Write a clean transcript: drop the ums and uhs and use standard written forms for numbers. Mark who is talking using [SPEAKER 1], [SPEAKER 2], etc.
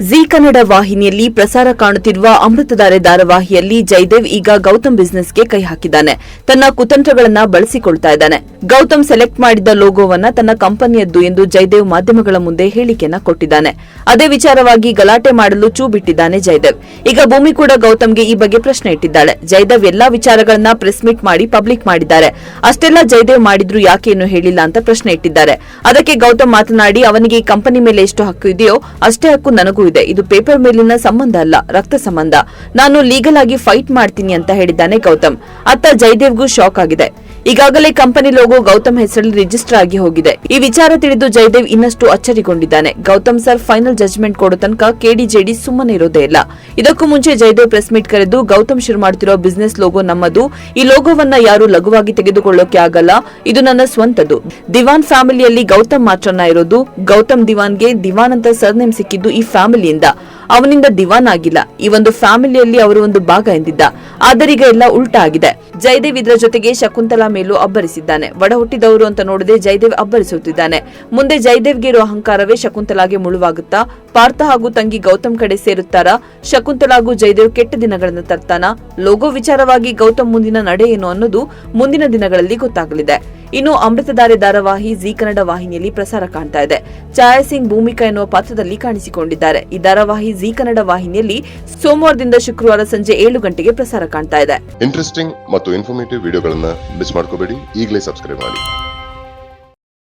[SPEAKER 1] ಜೀ ಕನ್ನಡ ವಾಹಿನಿಯಲ್ಲಿ ಪ್ರಸಾರ ಕಾಣುತ್ತಿರುವ ಅಮೃತಧಾರೆ ಧಾರಾವಾಹಿಯಲ್ಲಿ ಜಯದೇವ್ ಈಗ ಗೌತಮ್ ಬಿಸಿನೆಸ್ಗೆ ಕೈ ಹಾಕಿದ್ದಾನೆ. ತನ್ನ ಕುತಂತ್ರಗಳನ್ನ ಬಳಸಿಕೊಳ್ತಾ ಇದ್ದಾನೆ. ಗೌತಮ್ ಸೆಲೆಕ್ಟ್ ಮಾಡಿದ್ದ ಲೋಗೋವನ್ನ ತನ್ನ ಕಂಪನಿಯದ್ದು ಎಂದು ಜಯದೇವ್ ಮಾಧ್ಯಮಗಳ ಮುಂದೆ ಹೇಳಿಕೆಯನ್ನ ಕೊಟ್ಟಿದ್ದಾನೆ. ಅದೇ ವಿಚಾರವಾಗಿ ಗಲಾಟೆ ಮಾಡಲು ಚೂ ಬಿಟ್ಟಿದ್ದಾನೆ ಜಯದೇವ್. ಈಗ ಭೂಮಿ ಕೂಡ ಗೌತಮ್ಗೆ ಈ ಬಗ್ಗೆ ಪ್ರಶ್ನೆ ಇಟ್ಟಿದ್ದಾಳೆ. ಜಯದೇವ್ ಎಲ್ಲಾ ವಿಚಾರಗಳನ್ನ ಪ್ರೆಸ್ ಮೀಟ್ ಮಾಡಿ ಪಬ್ಲಿಕ್ ಮಾಡಿದ್ದಾರೆ. ಅಷ್ಟೆಲ್ಲ ಜಯದೇವ್ ಮಾಡಿದ್ರು ಯಾಕೇನು ಹೇಳಿಲ್ಲ ಅಂತ ಪ್ರಶ್ನೆ ಇಟ್ಟಿದ್ದಾರೆ. ಅದಕ್ಕೆ ಗೌತಮ್ ಮಾತನಾಡಿ, ಅವನಿಗೆ ಈ ಕಂಪನಿ ಮೇಲೆ ಎಷ್ಟು ಹಕ್ಕು ಇದೆಯೋ ಅಷ್ಟೇ ಹಕ್ಕು ನನಗೂ ಇದೆ. ಇದು ಪೇಪರ್ ಮೇಲಿನ ಸಂಬಂಧ ಅಲ್ಲ, ರಕ್ತ ಸಂಬಂಧ. ನಾನು ಲೀಗಲ್ ಆಗಿ ಫೈಟ್ ಮಾಡ್ತೀನಿ ಅಂತ ಹೇಳಿದ್ದಾನೆ ಗೌತಮ್. ಅತ್ತ ಜಯದೇವ್ಗೂ ಶಾಕ್ ಆಗಿದೆ. ಈಗಾಗಲೇ ಕಂಪನಿ ಲೋಗೋ ಗೌತಮ್ ಹೆಸರಲ್ಲಿ ರಿಜಿಸ್ಟರ್ ಆಗಿ ಹೋಗಿದೆ. ಈ ವಿಚಾರ ತಿಳಿದು ಜಯದೇವ್ ಇನ್ನಷ್ಟು ಅಚ್ಚರಿಗೊಂಡಿದ್ದಾನೆ. ಗೌತಮ್ ಸರ್ ಫೈನಲ್ ಜಜ್ಮೆಂಟ್ ಕೊಡೋ ತನಕ ಕೆಡಿಜೆಡಿ ಸುಮ್ಮನೆ ಇರೋದೇ ಇಲ್ಲ. ಇದಕ್ಕೂ ಮುಂಚೆ ಜಯದೇವ್ ಪ್ರೆಸ್ ಮೀಟ್ ಕರೆದು, ಗೌತಮ್ ಶುರು ಮಾಡುತ್ತಿರೋ ಬಿಸಿನೆಸ್ ಲೋಗೋ ನಮ್ಮದು. ಈ ಲೋಗೋವನ್ನ ಯಾರು ಲಘುವಾಗಿ ತೆಗೆದುಕೊಳ್ಳೋಕೆ ಆಗಲ್ಲ. ಇದು ನನ್ನ ಸ್ವಂತದ್ದು. ದಿವಾನ್ ಫ್ಯಾಮಿಲಿಯಲ್ಲಿ ಗೌತಮ್ ಮಾತ್ರನ ಇರೋದು. ಗೌತಮ್ ದಿವಾನ್ಗೆ ದಿವಾನ್ ಅಂತ ಸರ್ನೇಮ್ ಸಿಕ್ಕಿದ್ದು ಈ ಫ್ಯಾಮಿಲಿಯಿಂದ. ಅವನಿಂದ ದಿವಾನ್ ಆಗಿಲ್ಲ. ಈ ಒಂದು ಫ್ಯಾಮಿಲಿಯಲ್ಲಿ ಅವರು ಒಂದು ಭಾಗ ಎಂದಿದ್ದ. ಆದರೀಗ ಎಲ್ಲ ಉಲ್ಟಾ ಆಗಿದೆ. ಜಯದೇವ್ ಇದರ ಜೊತೆಗೆ ಶಕುಂತಲಾ ಮೇಲೂ ಅಬ್ಬರಿಸಿದ್ದಾನೆ. ಒಡ ಹುಟ್ಟಿದವರು ಅಂತ ನೋಡದೆ ಜಯದೇವ್ ಅಬ್ಬರಿಸುತ್ತಿದ್ದಾನೆ. ಮುಂದೆ ಜಯದೇವ್ಗೆ ಇರೋ ಅಹಂಕಾರವೇ ಶಕುಂತಲಾಗೆ ಮುಳುವಾಗುತ್ತಾ? ಪಾರ್ಥ ಹಾಗೂ ತಂಗಿ ಗೌತಮ್ ಕಡೆ ಸೇರುತ್ತಾರಾ? ಶಕುಂತಲಾಗೂ ಜಯದೇವ್ ಕೆಟ್ಟ ದಿನಗಳನ್ನು ತರ್ತಾನಾ? ಲೋಗೋ ವಿಚಾರವಾಗಿ ಗೌತಮ್ ಮುಂದಿನ ನಡೆ ಏನು ಅನ್ನೋದು ಮುಂದಿನ ದಿನಗಳಲ್ಲಿ ಗೊತ್ತಾಗಲಿದೆ. ಇನ್ನು ಅಮೃತಧಾರೆ ಧಾರಾವಾಹಿ ಜೀ ಕನ್ನಡ ವಾಹಿನಿಯಲ್ಲಿ ಪ್ರಸಾರ ಕಾಣ್ತಾ ಇದೆ. ಛಾಯಾ ಸಿಂಗ್ ಭೂಮಿಕಾ ಎನ್ನುವ ಪಾತ್ರದಲ್ಲಿ ಕಾಣಿಸಿಕೊಂಡಿದ್ದಾರೆ. ಈ ಧಾರಾವಾಹಿ ಜೀ ಕನ್ನಡ ವಾಹಿನಿಯಲ್ಲಿ ಸೋಮವಾರದಿಂದ ಶುಕ್ರವಾರ ಸಂಜೆ 7 ಗಂಟೆಗೆ ಪ್ರಸಾರ ಕಾಣ್ತಾ ಇದೆ.
[SPEAKER 2] ಇಂಟ್ರೆಸ್ಟಿಂಗ್ ಮತ್ತು ಇನ್ಫಾರ್ಮೇಟಿವ್ ವಿಡಿಯೋಗಳನ್ನ ಮಿಸ್ ಮಾಡ್ಕೋಬೇಡಿ. ಈಗಲೇ ಸಬ್ಸ್ಕ್ರೈಬ್ ಮಾಡಿ.